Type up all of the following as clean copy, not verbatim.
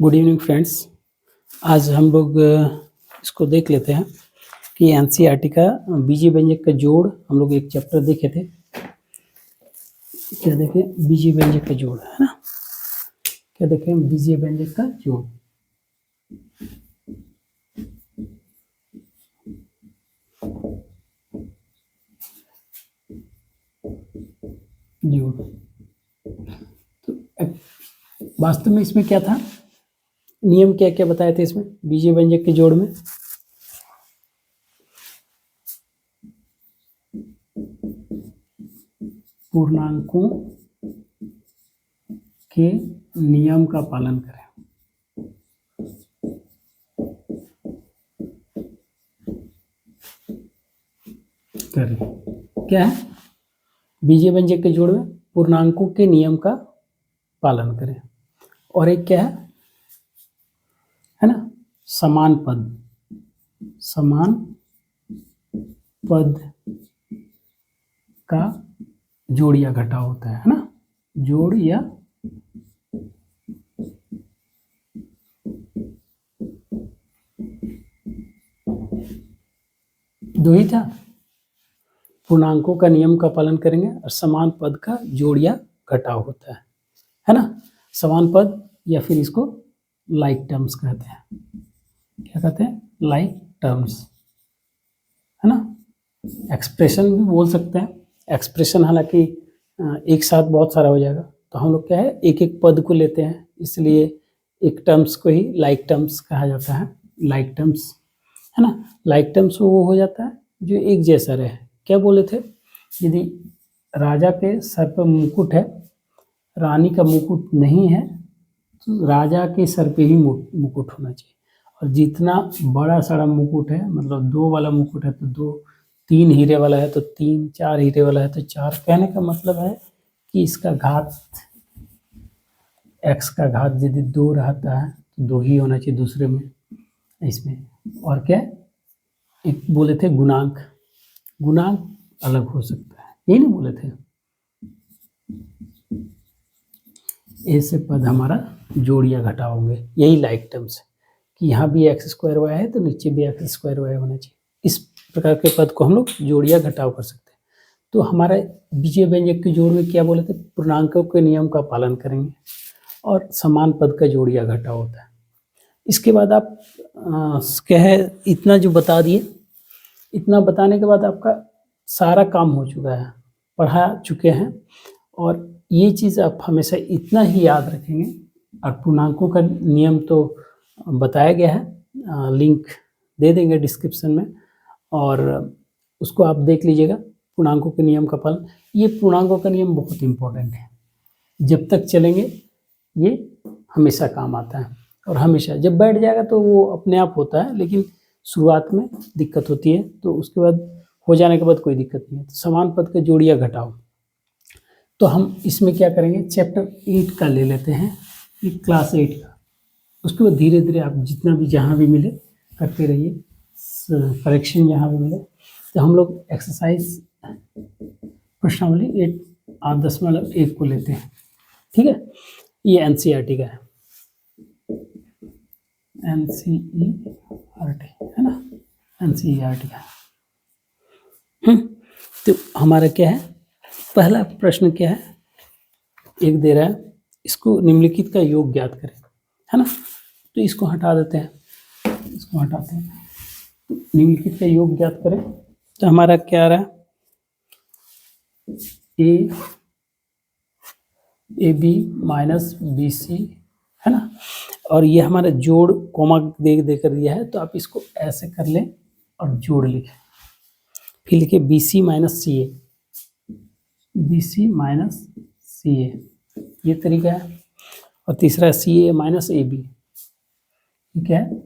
Good evening friends. आज हम लोग इसको देख लेते हैं कि एनसीईआरटी का बीजीय व्यंजक का जोड़। हम लोग एक चैप्टर देखे थे, क्या देखें? बीजीय व्यंजक का जोड़, है ना? क्या देखें? बीजीय व्यंजक का जोड़। जोड़ तो वास्तव में इसमें क्या था, नियम क्या क्या बताए थे इसमें बीजीय व्यंजक के जोड़ में? पूर्णांकों के नियम का पालन करें। क्या है? बीजीय व्यंजक के जोड़ में पूर्णांकों के नियम का पालन करें। और एक क्या है ना? समान पद का जोड़ या घटाव होता है ना? जोड़ या दो ही था। पूर्णांकों का नियम का पालन करेंगे और समान पद का जोड़ या घटाव होता है ना? समान पद या फिर इसको लाइक टर्म्स कहते हैं। क्या कहते हैं? लाइक टर्म्स, है ना? एक्सप्रेशन भी बोल सकते हैं। एक्सप्रेशन हालांकि एक साथ बहुत सारा हो जाएगा, तो हम लोग क्या है, एक एक पद को लेते हैं, इसलिए एक टर्म्स को ही लाइक टर्म्स कहा जाता है। लाइक टर्म्स, है ना? लाइक टर्म्स वो हो जाता है जो एक जैसा रहे। क्या बोले थे? यदि राजा के सर पर मुकुट है, रानी का मुकुट नहीं है, तो राजा के सर पे ही मुकुट होना चाहिए। और जितना बड़ा सारा मुकुट है, मतलब 2 वाला मुकुट है तो 2, 3 हीरे वाला है तो 3, 4 हीरे वाला है तो 4। कहने का मतलब है कि इसका घात, x का घात यदि 2 रहता है तो 2 ही होना चाहिए दूसरे में, इसमें। और क्या, एक बोले थे गुणांक अलग हो सकता है, यही नहीं बोले थे? ए से पद हमारा जोड़ या घटाव होंगे, यही लाइक टर्म्स है कि यहाँ भी x² y है तो नीचे भी x² y होना चाहिए। इस प्रकार के पद को हम लोग जोड़ या घटाव कर सकते हैं। तो हमारे बीजीय व्यंजक के जोड़ में क्या बोले थे? पूर्णांकों के नियम का पालन करेंगे और समान पद का जोड़ या घटाव होता है। इसके बाद आप क्या है, इतना जो बता दिए, इतना बताने के बाद आपका सारा काम हो चुका है, पढ़ा चुके हैं। और ये चीज़ आप हमेशा इतना ही याद रखेंगे। और पूर्णांकों का नियम तो बताया गया है, लिंक दे देंगे डिस्क्रिप्शन में, और उसको आप देख लीजिएगा। पूर्णांकों के नियम का पालन, ये पूर्णांकों का नियम बहुत इम्पोर्टेंट है। जब तक चलेंगे ये हमेशा काम आता है, और हमेशा जब बैठ जाएगा तो वो अपने आप होता है, लेकिन शुरुआत में दिक्कत होती है, तो उसके बाद हो जाने के बाद कोई दिक्कत नहीं है। तो समान पद का जोड़ या घटाव, तो हम इसमें क्या करेंगे, चैप्टर 8 का ले लेते हैं, क्लास 8 का। उसके बाद धीरे धीरे आप जितना भी जहाँ भी मिले करते रहिए, करेक्शन जहाँ भी मिले। तो हम लोग एक्सरसाइज प्रश्नावली 8.1 को लेते हैं, ठीक है? ये एनसीईआरटी का है, एनसीईआरटी, है ना? एनसीईआरटी का। तो हमारा क्या है, पहला प्रश्न क्या है, एक दे रहा है, इसको निम्नलिखित का योग ज्ञात करें, है ना? तो इसको हटा देते हैं, इसको हटाते हैं। तो निम्नलिखित का योग ज्ञात करें, तो हमारा क्या आ रहा है, A B minus B C, है ना? और ये हमारा जोड़ कोमा दे कर दिया है, तो आप इसको ऐसे कर लें और जोड़ लिखें। फिर लिखिए बी सी माइनस सी ए, बी सी माइनस सी ए, ये तरीका है। और तीसरा सी ए माइनस ए बी, ठीक है?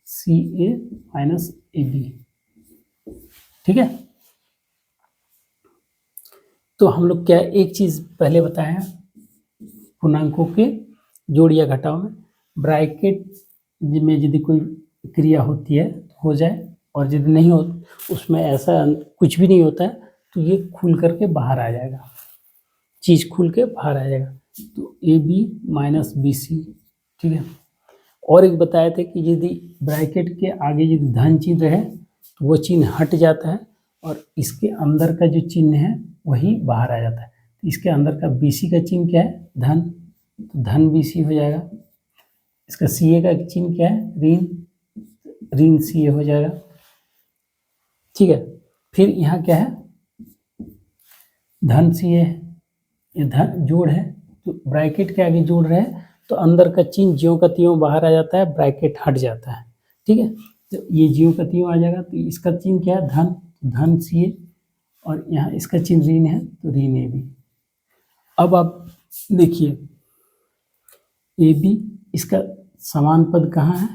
सी ए माइनस ए बी, ठीक है? तो हम लोग क्या, एक चीज़ पहले बताए हैं, पूर्णांकों के जोड़ या घटाव में ब्रैकेट में यदि कोई क्रिया होती है तो हो जाए, और यदि नहीं हो, उसमें ऐसा कुछ भी नहीं होता है, तो ये खुल करके बाहर आ जाएगा, चीज़ खुल के बाहर आ जाएगा। तो A B minus B C, ठीक है? और एक बताए थे कि यदि ब्रैकेट के आगे यदि धन चिन्ह रहे तो वो चिन्ह हट जाता है और इसके अंदर का जो चिन्ह है वही बाहर आ जाता है। तो इसके अंदर का BC का चिन्ह क्या है? धन, तो धन BC हो जाएगा। इसका CA का चिन्ह क्या है? ऋण, ऋण CA हो जाएगा। ठीक है, फिर यहाँ क्या है? धन CA है, ये धन जोड़ है, तो ब्रैकेट के आगे जोड़ रहे हैं तो अंदर का चिन्ह ज्यों का त्यों बाहर आ जाता है, ब्रैकेट हट जाता है। ठीक है, तो ये ज्यों का त्यों आ जाएगा, तो इसका चिन्ह क्या है? धन, धन CA, और यहाँ इसका चिन्ह ऋण है तो ऋण AB। अब आप देखिए AB, इसका समान पद कहाँ है?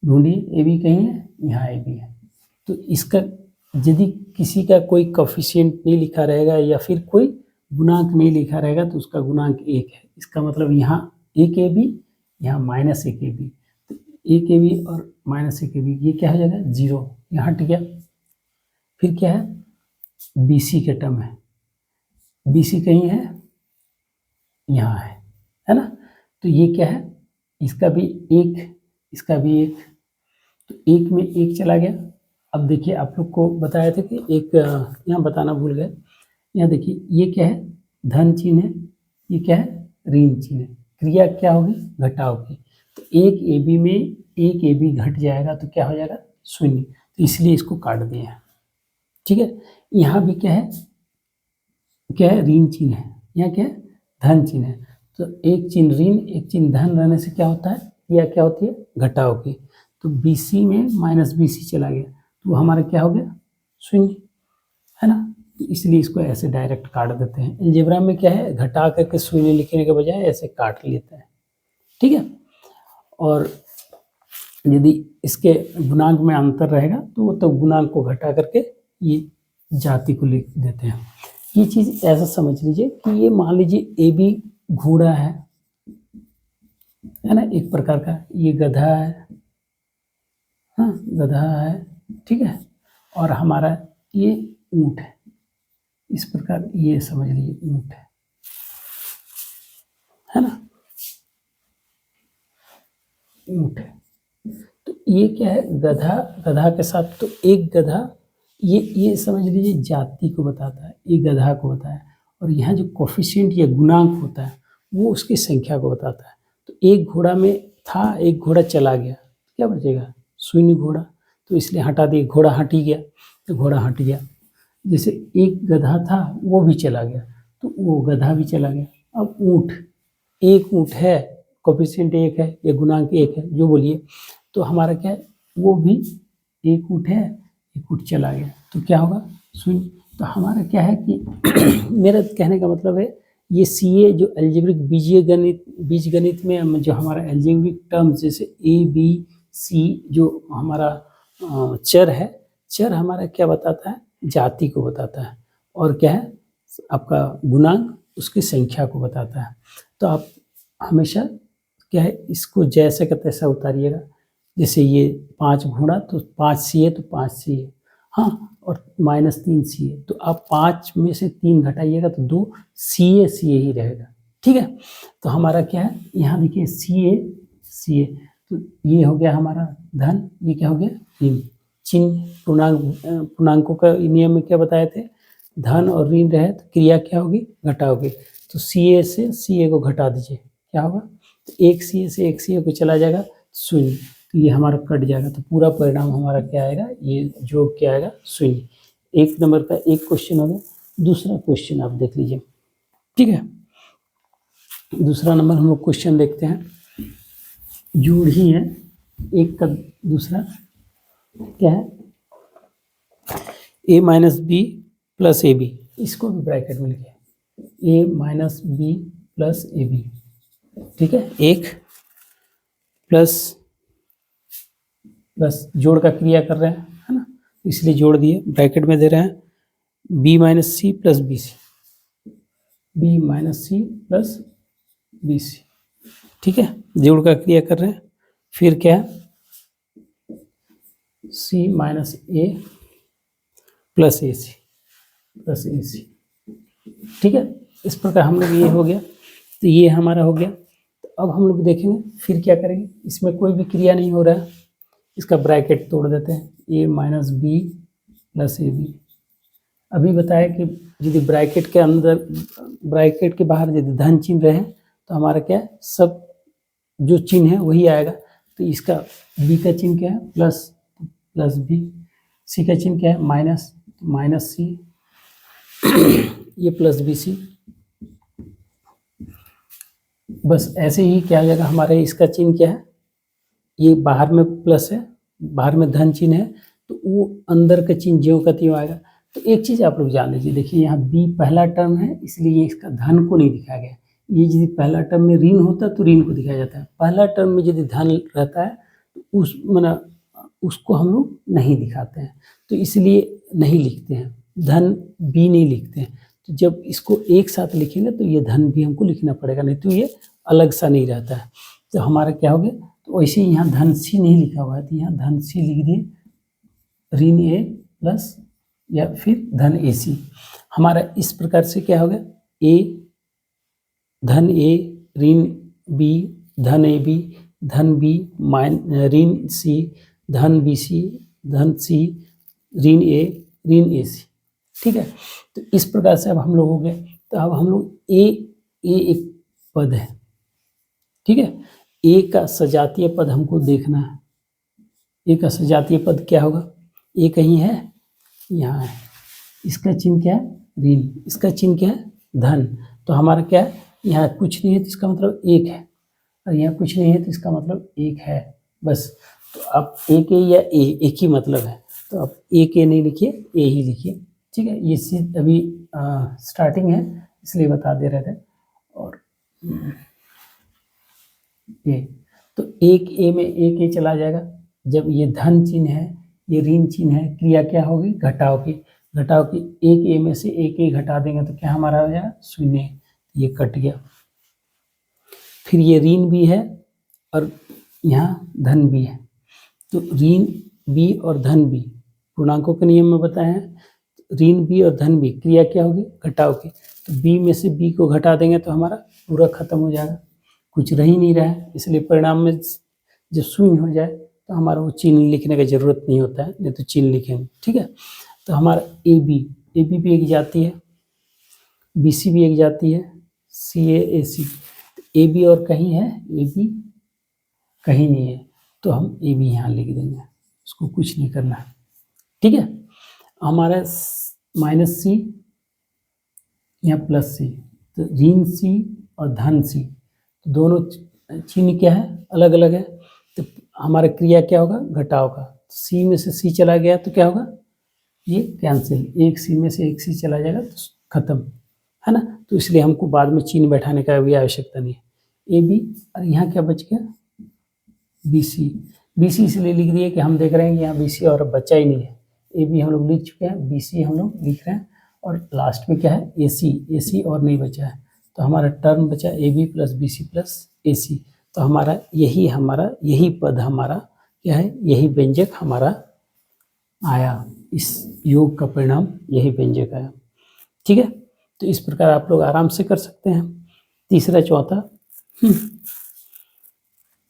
ढूंढिए, AB कहीं है? यहाँ AB है। तो इसका यदि किसी का कोई कोफिशिएंट नहीं लिखा रहेगा या फिर कोई गुणांक नहीं लिखा रहेगा तो उसका गुणांक 1 है। इसका मतलब यहाँ 1 AB, यहाँ -1 AB, तो 1 AB और -1 AB ये क्या हो जाएगा? 0, यहाँ हट गया। फिर क्या है? BC के टर्म है, BC कहीं है? यहाँ है ना? तो ये क्या है? इसका भी 1, इसका भी 1, तो 1 में 1 चला गया। अब देखिए आप लोग को बताया था कि एक यहाँ बताना भूल गए, यहाँ देखिए ये क्या है? धन चिन्ह है, ये क्या है? ऋण चिन्ह है। क्रिया क्या होगी? घटाव की। तो 1 AB में 1 AB घट जाएगा तो क्या हो जाएगा? 0, तो इसलिए इसको काट दिए हैं। ठीक है, यहाँ भी क्या है? क्या है? ऋण चिन्ह है, यहाँ क्या है? धन चिन्ह है। तो एक चिन्ह ऋण एक चिन्ह धन रहने से क्या होता है? क्रिया क्या होती है? घटाव की। तो BC में -BC चला गया तो हमारा क्या हो गया? 0, है ना? तो इसलिए इसको ऐसे डायरेक्ट काट देते हैं। अलजेब्रा में क्या है? घटा करके 0 लिखने के बजाय ऐसे काट लेते हैं। ठीक है, और यदि इसके गुणांक में अंतर रहेगा तो वो तो गुणांक को घटा करके ये जाति को लिख देते हैं। ये चीज़ ऐसा समझ लीजिए कि ये मान लीजिए AB घोड़ा है ना, एक प्रकार का, ये गधा है, हाँ गधा है, ठीक है, और हमारा ये ऊँट है, इस प्रकार ये समझ लीजिए ऊँट है ना, ऊँट है। तो ये क्या है? गधा, गधा के साथ तो एक गधा, ये समझ लीजिए जाति को बताता है, ये गधा को बताया, और यहाँ जो कोफिशिएंट या गुणांक होता है वो उसकी संख्या को बताता है। तो एक घोड़ा में था, एक घोड़ा चला गया, क्या बचेगा? 0 घोड़ा, तो इसलिए हटा दिए, घोड़ा हट ही गया, तो घोड़ा हट गया। जैसे एक गधा था वो भी चला गया तो वो गधा भी चला गया। अब ऊँट, एक ऊँट है, कोफिशिएंट 1 है या गुणांक 1 है, जो बोलिए, तो हमारा क्या है? वो भी एक ऊँट है, एक ऊँट चला गया तो क्या होगा? 0। तो हमारा क्या है कि मेरा कहने का मतलब है ये CA जो अलजेब्रिक बीजगणित में जो हमारा अलजेब्रिक टर्म्स जैसे ABC जो हमारा चर है, चर हमारा क्या बताता है? जाति को बताता है, और क्या है? आपका गुणांक उसकी संख्या को बताता है। तो आप हमेशा क्या है? इसको जैसे का तैसा उतारिएगा। जैसे ये 5 घोड़ा तो 5 CA तो 5 CA, हाँ, और -3 CA, तो आप 5 में से 3 घटाइएगा तो 2 CA ही रहेगा। ठीक है, तो हमारा क्या है? यहाँ देखिए CA, तो ये हो गया हमारा धन, ये क्या हो गया? ऋण। चिन्ह पूर्णांकों का नियम में क्या बताए थे? धन और ऋण रहे तो क्रिया क्या होगी? घटाओगे। तो CA से CA को घटा दीजिए, क्या होगा? तो 1 CA से 1 CA को चला जाएगा 0, तो ये हमारा कट जाएगा, तो पूरा परिणाम हमारा क्या आएगा? ये जो क्या आएगा? 0। 1 नंबर का एक क्वेश्चन हो गया। दूसरा क्वेश्चन आप देख लीजिए, ठीक है। दूसरा नंबर हम लोग क्वेश्चन देखते हैं, जोड़ ही है, एक का दूसरा क्या है? A - B + AB, इसको भी ब्रैकेट में लिखे, A - B + AB, ठीक है। एक प्लस जोड़ का क्रिया कर रहे हैं, है ना, इसलिए जोड़ दिए, ब्रैकेट में दे रहे हैं B - C + BC, B - C + BC, ठीक है, जोड़ का क्रिया कर रहे हैं। फिर क्या है? C - A + AC, ठीक है। इस प्रकार हम लोग, ये हो गया, तो ये हमारा हो गया। तो अब हम लोग देखेंगे फिर क्या करेंगे, इसमें कोई भी क्रिया नहीं हो रहा है, इसका ब्रैकेट तोड़ देते हैं, a minus B plus A B. अभी बताया कि यदि ब्रैकेट के अंदर, ब्रैकेट के बाहर यदि धन चिन्ह रहे तो हमारा क्या है, सब जो चिन्ह है वही आएगा। तो इसका b का चिन्ह क्या है, प्लस बी, सी का चिन्ह क्या है, माइनस सी, ये प्लस बी सी। बस ऐसे ही क्या हो जाएगा, हमारे इसका चिन्ह क्या है, ये बाहर में प्लस है, बाहर में धन चिन्ह है, तो वो अंदर का चिन्ह ज्यों का त्यों आएगा। तो एक चीज़ आप लोग जान लीजिए, देखिए यहाँ b पहला टर्म है, इसलिए इसका धन को नहीं दिखाया गया। ये यदि पहला टर्म में ऋण होता तो ऋण को दिखाया जाता है, पहला टर्म में यदि धन रहता है तो उस माना उसको हम लोग नहीं दिखाते हैं, तो इसलिए नहीं लिखते हैं, धन b नहीं लिखते हैं। तो जब इसको एक साथ लिखेंगे तो ये धन भी हमको लिखना पड़ेगा, नहीं तो ये अलग सा नहीं रहता है। तो हमारा क्या हो गया, तो वैसे ही यहाँ धन सी नहीं लिखा हुआ है, तो यहाँ धन सी लिख दिए, ऋण ए प्लस या फिर धन ए सी। हमारा इस प्रकार से क्या हो गया, ए धन ए ऋण बी धन ए बी धन बी ऋण सी धन बी सी धन सी ऋण ए सी। ठीक है, तो इस प्रकार से अब हम लोग हो गए। तो अब हम लोग ए एक पद है, ठीक है, ए का सजातीय पद हमको देखना है। ए का सजातीय पद क्या होगा, ए कहीं है, यहाँ है, इसका चिन्ह क्या है, ऋण, इसका चिन्ह क्या है, धन। तो हमारा क्या है, यहाँ कुछ नहीं है तो इसका मतलब एक है, और यहाँ कुछ नहीं है तो इसका मतलब एक है, बस। तो आप एक ए या ए एक ही मतलब है, तो आप एक ए नहीं लिखिए, ए ही लिखिए, ठीक है। ये चीज अभी स्टार्टिंग है इसलिए बता दे रहे थे। और ए, तो एक ए में एक ए चला जाएगा, जब ये धन चिन्ह है, ये ऋण चिन्ह है, क्रिया क्या होगी, घटाव की। घटाव की, एक ए में से एक ए घटा देंगे तो क्या हमारा हो जाएगा, शून्य, ये कट गया। फिर ये ऋण भी है और यहाँ धन भी है, तो ऋण बी और धन बी पूर्णांकों के नियम में बताया है, ऋण बी और धन बी क्रिया क्या होगी, घटाव की। तो बी में से बी को घटा देंगे तो हमारा पूरा खत्म हो जाएगा, कुछ रह ही नहीं रहा है। इसलिए परिणाम में जब शून्य हो जाए तो हमारा वो चिन्ह लिखने की जरूरत नहीं होता है, नहीं तो चिन्ह लिखेंगे, ठीक है। तो हमारा ए बी भी एक जाती है, बी सी भी एक जाती है, सी ए सी। ए बी और कहीं है, ए बी कहीं नहीं है, तो हम ए बी यहाँ लिख देंगे, उसको कुछ नहीं करना है, ठीक है। हमारा माइनस सी या प्लस सी, तो ऋण सी और धन सी, तो दोनों चिन्ह क्या है, अलग अलग है। तो हमारा क्रिया क्या होगा, घटाव का। सी में से सी चला गया तो क्या होगा, ये कैंसिल, एक सी में से एक सी चला जाएगा तो खत्म, है ना। तो इसलिए हमको बाद में चिन्ह बैठाने का भी आवश्यकता नहीं है। ए बी, और यहाँ क्या बच गया, बी सी इसलिए लिख दिए कि हम देख रहे हैं कि यहाँ बी सी और बचा ही नहीं है। ए बी हम लोग लिख चुके हैं, बी सी हम लोग लिख रहे हैं, और लास्ट में क्या है, ए सी और नहीं बचा है। तो हमारा टर्म बचा A B plus B C plus A C. तो हमारा यही पद हमारा क्या है, यही व्यंजक हमारा आया, इस योग का परिणाम यही व्यंजक आया, ठीक है। तो इस प्रकार आप लोग आराम से कर सकते हैं। तीसरा चौथा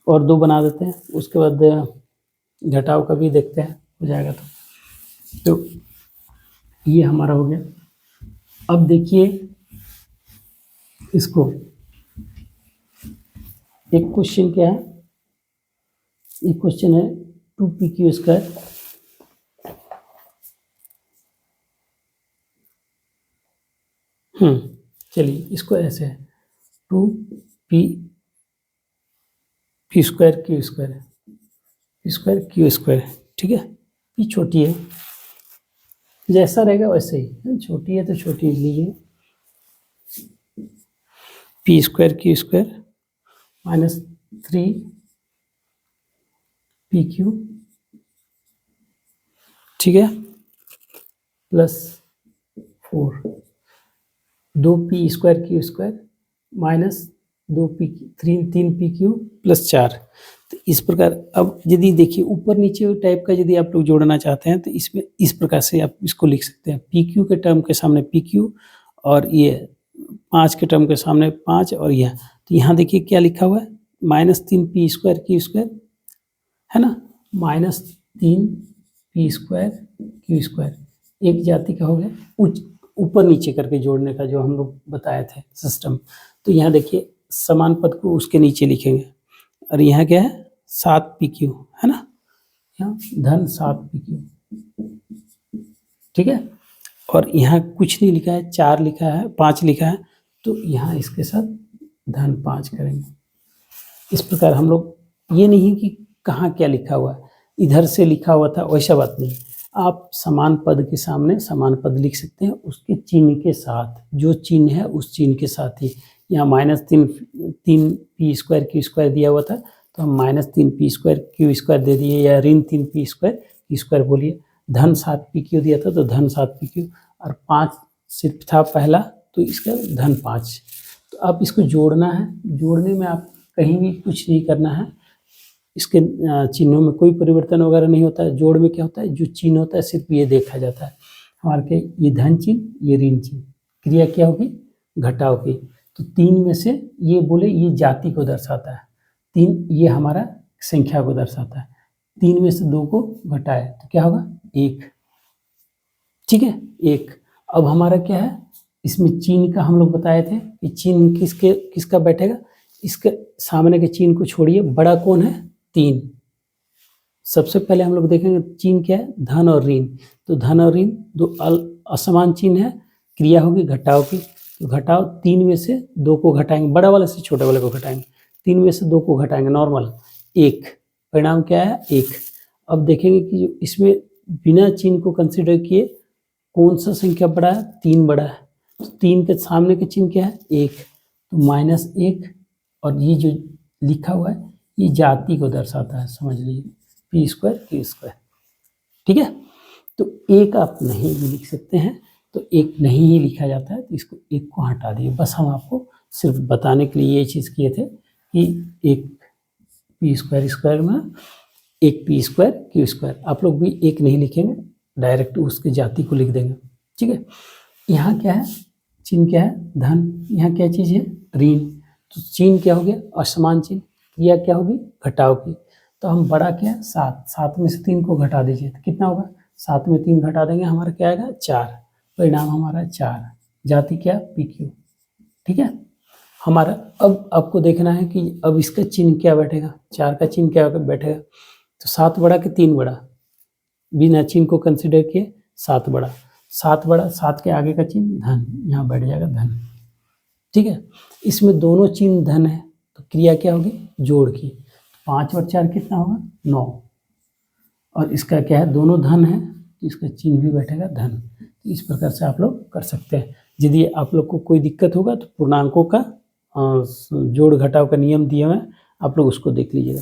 और दो बना देते हैं, उसके बाद घटाव का भी देखते हैं, हो जाएगा तो ये हमारा हो गया। अब देखिए इसको, एक क्वेश्चन क्या है, एक क्वेश्चन है 2pq²। चलिए इसको ऐसे है 2p² q², ठीक है। p छोटी है, जैसा रहेगा वैसे ही, छोटी है तो छोटी लीजिए, p² माइनस 3pq, ठीक है, plus 4, 2p² minus 3pq plus 4। तो इस प्रकार अब यदि देखिए ऊपर नीचे टाइप का यदि आप लोग जोड़ना चाहते हैं तो इसमें इस प्रकार से आप इसको लिख सकते हैं, pq के टर्म के सामने pq और ये 5 के टर्म के सामने 5 और यह, तो यहाँ देखिए क्या लिखा हुआ है, -3 पी स्क्वायर क्यू स्क्वायर, है ना, -3 पी स्क्वायर क्यू स्क्वायर एक जाति का हो गया, ऊपर नीचे करके जोड़ने का जो हम लोग बताए थे सिस्टम। तो यहाँ देखिए समान पद को उसके नीचे लिखेंगे, और यहाँ क्या है 7 पी क्यू, है ना, यहाँ धन 7 पी क्यू, ठीक है। और यहाँ कुछ नहीं लिखा है, 4 लिखा है, 5 लिखा है, तो यहाँ इसके साथ धन 5 करेंगे। इस प्रकार हम लोग, ये नहीं कि कहाँ क्या लिखा हुआ है, इधर से लिखा हुआ था वैसा बात नहीं, आप समान पद के सामने समान पद लिख सकते हैं, उसके चिन्ह के साथ, जो चिन्ह है उस चिन्ह के साथ ही। यहाँ -3 पी स्क्वायर क्यू स्क्वायर दिया हुआ था, तो हम -3 पी स्क्वायर क्यू स्क्वायर दे दिए, या ऋण 3 पी स्क्वायर क्यू स्क्वायर बोलिए। धन 7 पी क्यू दिया था तो धन 7 पी क्यू, और 5 सिर्फ था पहला, तो इसका धन 5। तो अब इसको जोड़ना है, जोड़ने में आप कहीं भी कुछ नहीं करना है, इसके चिन्हों में कोई परिवर्तन वगैरह नहीं होता है। जोड़ में क्या होता है, जो चिन्ह होता है सिर्फ ये देखा जाता है, हमारे के ये धन चिन्ह, ये ऋण चिन्ह, क्रिया क्या होगी, घटाव की। तो 3 में से ये बोले ये जाति को दर्शाता है, 3 ये हमारा संख्या को दर्शाता है, 3 में से 2 को घटाए तो क्या होगा 1, ठीक है 1। अब हमारा क्या है, इसमें चिन्ह का हम लोग बताए थे कि चिन्ह किसका बैठेगा, इसके सामने के चिन्ह को छोड़िए, बड़ा कौन है 3। सबसे पहले हम लोग देखेंगे चिन्ह क्या है, धन और ऋण। तो धन और ऋण दो असमान चिन्ह है, क्रिया होगी घटाव की, तो घटाव 3 में से 2 को घटाएंगे, बड़ा वाले से छोटे वाले को घटाएंगे, 3 में से 2 को घटाएंगे नॉर्मल 1, परिणाम क्या है 1। अब देखेंगे कि जो इसमें बिना चिन्ह को कंसिडर किए कौन सा संख्या बड़ा है, 3 बड़ा है, तो 3 के सामने के चिन्ह क्या है 1, तो -1, और ये जो लिखा हुआ है ये जाति को दर्शाता है, समझ लीजिए पी स्क्वायर क्यू स्क्वायर, ठीक है। तो 1 आप नहीं भी लिख सकते हैं, तो 1 नहीं ही लिखा जाता है, तो इसको 1 को हटा दिए। बस हम आपको सिर्फ बताने के लिए ये चीज़ किए थे कि 1 पी स्क्वायर स्क्वायर में 1 पी स्क्वायर क्यू स्क्वायर, आप लोग भी 1 नहीं लिखेंगे, डायरेक्ट उसके जाति को लिख देंगे, ठीक है। यहाँ क्या है, चिन्ह क्या है धन, यहाँ क्या चीज़ है ऋण, तो चिन्ह क्या हो गया असमान चिन्ह, क्रिया क्या होगी घटाव की। तो हम बड़ा क्या 7 में से 3 को घटा दीजिए तो कितना होगा, 7 में 3 घटा देंगे हमारा क्या आएगा 4, परिणाम हमारा 4, जाति क्या पी क्यू, ठीक है। हमारा अब आपको देखना है कि अब इसका चिन्ह क्या बैठेगा, 4 का चिन्ह क्या बैठेगा, तो 7 बड़ा कि 3 बड़ा, बिना चिन्ह को कंसिडर किए 7 बड़ा, 7 बड़ा, 7 के आगे का चिन्ह धन, यहाँ बैठ जाएगा धन, ठीक है। इसमें दोनों चिन्ह धन है, तो क्रिया क्या होगी जोड़ की, 5 और 4 कितना होगा 9, और इसका क्या है दोनों धन है, तो इसका चिन्ह भी बैठेगा धन। तो इस प्रकार से आप लोग कर सकते हैं। यदि आप लोग को कोई दिक्कत होगा तो पूर्णांकों का जोड़ घटाव का नियम दिए हुए हैं, आप लोग उसको देख लीजिएगा।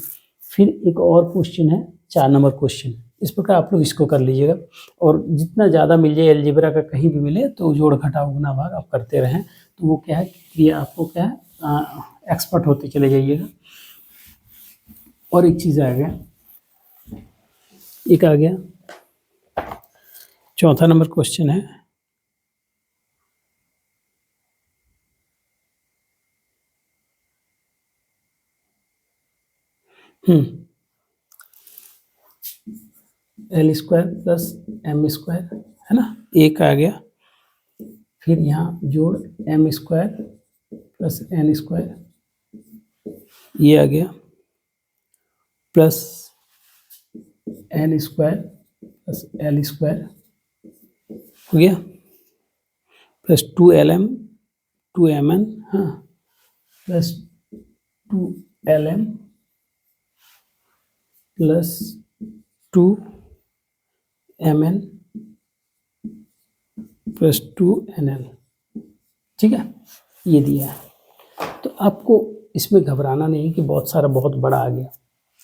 फिर एक और क्वेश्चन है 4 नंबर क्वेश्चन, इस प्रकार आप लोग इसको कर लीजिएगा, और जितना ज़्यादा मिल जाए अलजेब्रा का कहीं भी मिले तो जोड़ घटाव गुना भाग आप करते रहें, तो वो क्या है कि आपको क्या है एक्सपर्ट होते चले जाइएगा। और एक चीज़ आ गया, एक आ गया 4था नंबर क्वेश्चन है, L square plus M square, है ना, एक आ गया। फिर यहाँ जोड़ M square plus N square, ये आ गया, plus N square plus L square हो गया, प्लस 2LM 2MN, हाँ, plus 2LM plus 2MN plus 2NL, ठीक है, ये दिया है। तो आपको इसमें घबराना नहीं कि बहुत सारा बहुत बड़ा आ गया,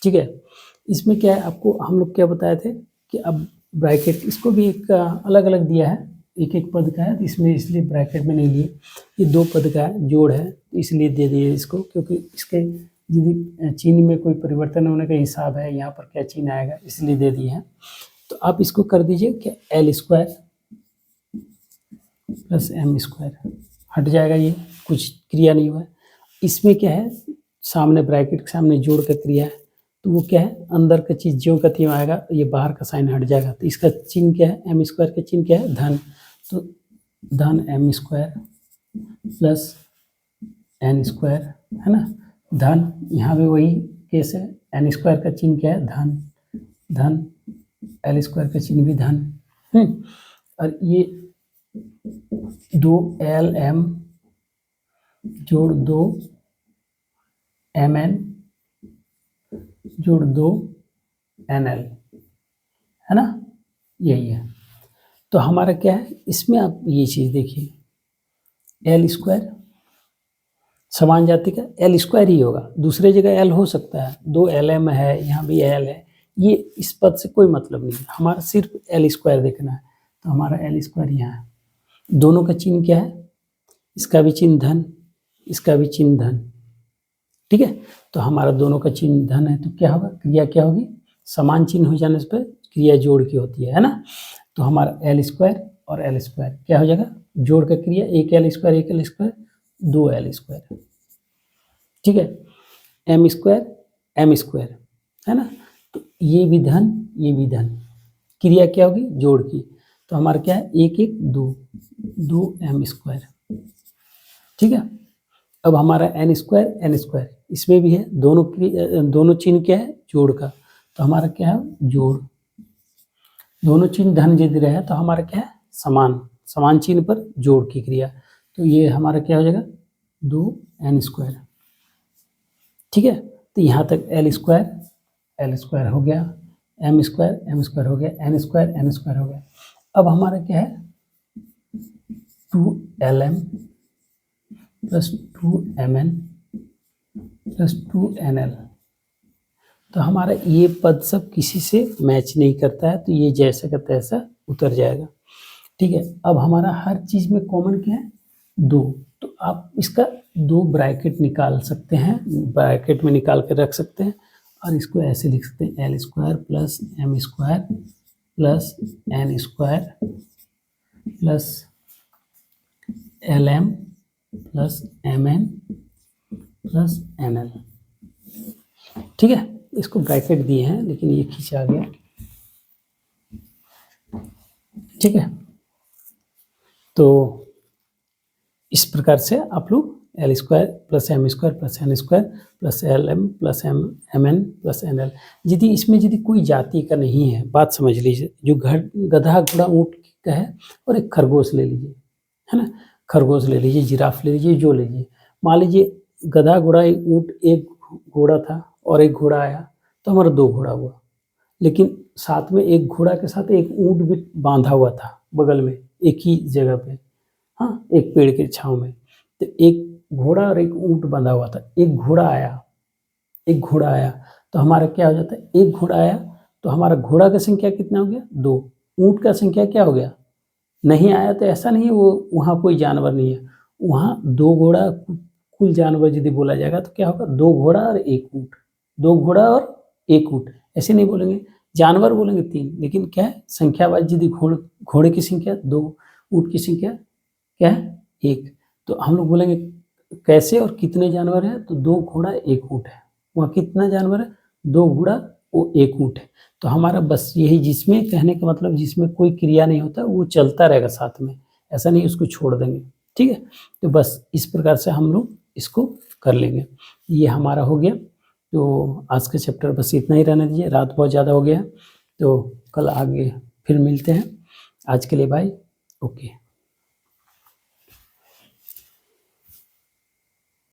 ठीक है। इसमें क्या है, आपको हम लोग क्या बताए थे कि अब ब्रैकेट, इसको भी एक अलग अलग दिया है, एक एक पद का है, तो इसमें इसलिए ब्रैकेट में नहीं लिए, ये 2 पद का है जोड़ है, इसलिए दे दिए इसको, क्योंकि इसके यदि चिन्ह में कोई परिवर्तन होने का हिसाब है, यहाँ पर क्या चिन्ह आएगा, इसलिए दे दिए हैं। तो आप इसको कर दीजिए कि L square plus M square हट जाएगा, ये कुछ क्रिया नहीं हुआ है। इसमें क्या है, सामने ब्रैकेट के सामने जोड़ का क्रिया है, तो वो क्या है, अंदर का चीज़ ज्यों का त्यों आएगा, ये बाहर का साइन हट जाएगा। तो इसका चिन्ह क्या है, एम स्क्वायर का चिन्ह क्या है, धन। तो धन M square plus N square, है ना, धन। यहाँ भी वही केस है, एन स्क्वायर का चिन्ह क्या है, धन, धन, एल स्क्वायर का चिन्ह भी धन। और ये 2LM जोड़ 2MN जोड़ 2NL, है ना, यही है। तो हमारा क्या है, इसमें आप ये चीज़ देखिए, एल स्क्वायर समान जाति का एल स्क्वायर ही होगा, दूसरे जगह एल हो सकता है, 2LM है, यहाँ भी एल है, ये इस पद से कोई मतलब नहीं है, हमारा सिर्फ एल स्क्वायर देखना है। तो हमारा एल स्क्वायर यहाँ है, दोनों का चिन्ह क्या है, इसका भी चिन्ह धन, इसका भी चिन्ह धन, ठीक है। तो हमारा दोनों का चिन्ह धन है, तो क्या होगा, क्रिया क्या होगी, समान चिन्ह हो जाने पर क्रिया जोड़ की होती है ना। तो हमारा एल स्क्वायर और एल स्क्वायर क्या हो जाएगा, जोड़ का क्रिया, एक एल स्क्वायर 2L स्क्वायर, ठीक है। एम स्क्वायर है ना, तो ये भी धन, ये भी धन, क्रिया क्या होगी, जोड़ की। तो हमारा क्या है, 2M स्क्वायर, ठीक है। अब हमारा एन स्क्वायर इसमें भी है, दोनों चिन्ह क्या है, जोड़ का। तो हमारा क्या है, जोड़, दोनों चिन्ह धन यदि रहे तो हमारा क्या है, समान चिन्ह पर जोड़ की क्रिया। तो ये हमारा क्या हो जाएगा, 2N स्क्वायर, ठीक है। तो यहाँ तक एल स्क्वायर हो गया, एम स्क्वायर हो गया, एन स्क्वायर हो गया। अब हमारा क्या है, 2LM plus 2MN plus 2NL। तो हमारा ये पद सब किसी से मैच नहीं करता है, तो ये जैसा का तैसा उतर जाएगा, ठीक है। अब हमारा हर चीज़ में कॉमन क्या है, 2, तो आप इसका 2 ब्रैकेट निकाल सकते हैं, ब्रैकेट में निकाल के रख सकते हैं, और इसको ऐसे लिख सकते हैं, L square plus M square plus N square plus LM plus MN plus NL, ठीक है। इसको ब्रैकेट दिए हैं लेकिन ये खींचा गया, ठीक है। तो इस प्रकार से आप लोग L square plus M square plus N square plus LM plus MN plus NL, यदि इसमें यदि कोई जाति का नहीं है, बात समझ लीजिए, जो गधा घोड़ा ऊँट का है, और एक खरगोश ले लीजिए, है ना, खरगोश ले लीजिए, जिराफ ले लीजिए, जो लीजिए, मान लीजिए गधा घोड़ा ऊँट, एक घोड़ा था और एक घोड़ा आया, तो हमारा 2 घोड़ा हुआ। लेकिन साथ में एक घोड़ा के साथ एक ऊँट भी बांधा हुआ था बगल में, एक ही जगह पे, हाँ, एक पेड़ के छांव में। तो एक घोड़ा और एक ऊँट बंधा हुआ था, एक घोड़ा आया, तो हमारा क्या हो जाता है, एक घोड़ा आया तो हमारा घोड़ा का संख्या कितना हो गया, 2, ऊँट का संख्या क्या हो गया, नहीं आया। तो ऐसा नहीं है वो वहाँ कोई जानवर नहीं है, वहाँ 2 घोड़ा, कुल जानवर यदि बोला जाएगा तो क्या होगा, 2 घोड़ा और 1 ऊँट, 2 घोड़ा और 1 ऊँट, ऐसे नहीं बोलेंगे, जानवर बोलेंगे 3, लेकिन क्या है, संख्या वाइज यदि घोड़े की संख्या 2, ऊँट की संख्या क्या है, 1, तो हम लोग बोलेंगे कैसे और कितने जानवर हैं, तो 2 घोड़ा 1 ऊँट है, वहाँ कितना जानवर है, 2 घोड़ा वो 1 ऊँट है। तो हमारा बस यही, जिसमें कहने का मतलब जिसमें कोई क्रिया नहीं होता वो चलता रहेगा साथ में, ऐसा नहीं उसको छोड़ देंगे, ठीक है। तो बस इस प्रकार से हम लोग इसको कर लेंगे। ये हमारा हो गया। तो आज का चैप्टर बस इतना ही रहने दीजिए, रात बहुत ज़्यादा हो गया, तो कल आगे फिर मिलते हैं। आज के लिए बाय, ओके।